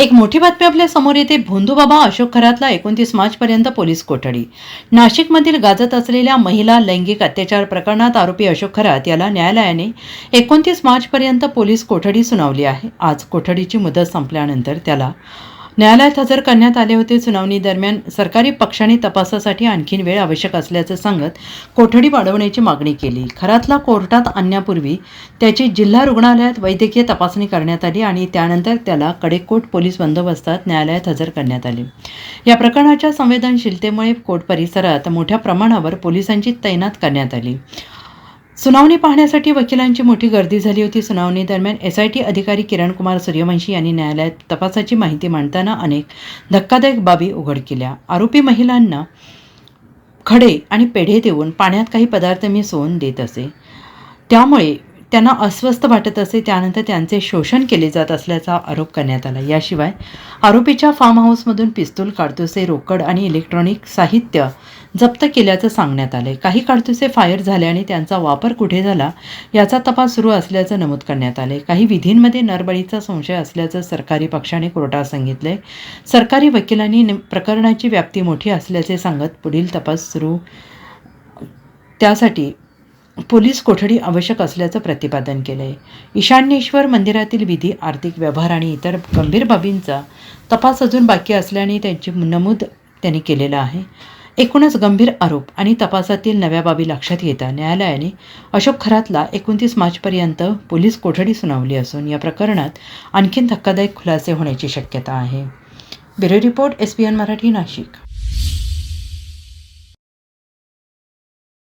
एक मोठी बातमी आपल्या समोर येते. भोंदूबाबा अशोक खरातला 29 मार्चपर्यंत पोलीस कोठडी. नाशिकमधील गाजत असलेल्या महिला लैंगिक अत्याचार प्रकरणात आरोपी अशोक खरात याला न्यायालयाने 29 मार्चपर्यंत पोलीस कोठडी सुनावली आहे. आज कोठडीची मुदत संपल्यानंतर त्याला न्यायालयात हजर करण्यात आले होते. सुनावणी दरम्यान सरकारी पक्षाने तपासासाठी आणखीन वेळ आवश्यक असल्याचं सांगत कोठडी वाढवण्याची मागणी केली. खरातला कोर्टात आणण्यापूर्वी त्याची जिल्हा रुग्णालयात वैद्यकीय तपासणी करण्यात आली आणि त्यानंतर त्याला कडेकोट पोलीस बंदोबस्तात न्यायालयात हजर करण्यात आले. या प्रकरणाच्या संवेदनशीलतेमुळे कोर्ट परिसरात मोठ्या प्रमाणावर पोलिसांची तैनात करण्यात आली. सुनावणी पाहण्यासाठी वकिलांची मोठी गर्दी झाली होती. सुनावणी दरम्यान SIT अधिकारी किरण कुमार सूर्यवंशी यांनी न्यायालयात तपासाची माहिती मांडताना अनेक धक्कादायक बाबी उघड केल्या. आरोपी महिलांना खडे आणि पेढे देऊन पाण्यात काही पदार्थ मिसळून देत असे, त्यामुळे त्यांना अस्वस्थ वाटत असे. त्यानंतर त्यांचे शोषण केले जात असल्याचा आरोप करण्यात आला. याशिवाय आरोपीच्या फार्म हाऊसमधून पिस्तूल, काडतुसे, रोकड आणि इलेक्ट्रॉनिक साहित्य जप्त केल्याचं सांगण्यात आले. काही काडतुसे फायर झाले आणि त्यांचा वापर कुठे झाला याचा तपास सुरू असल्याचं नमूद करण्यात आले. काही विधींमध्ये नरबळीचा संशय असल्याचं सरकारी पक्षाने कोर्टात सांगितले. सरकारी वकिलांनी प्रकरणाची व्याप्ती मोठी असल्याचे सांगत पुढील तपास सुरू त्यासाठी पोलीस कोठडी आवश्यक असल्याचं प्रतिपादन केलंय. ईशान्येश्वर मंदिरातील विधी, आर्थिक व्यवहार आणि इतर गंभीर बाबींचा तपास अजून बाकी असल्याने त्यांची नमूद त्यांनी केलेलं आहे. एकूणच गंभीर आरोप आणि तपासातील नव्या बाबी लक्षात घेता न्यायालयाने अशोक खरातला 29 मार्चपर्यंत पोलीस कोठडी सुनावली असून या प्रकरणात आणखीन धक्कादायक खुलासे होण्याची शक्यता आहे. Bureau report, SBN Marathi, Nashik.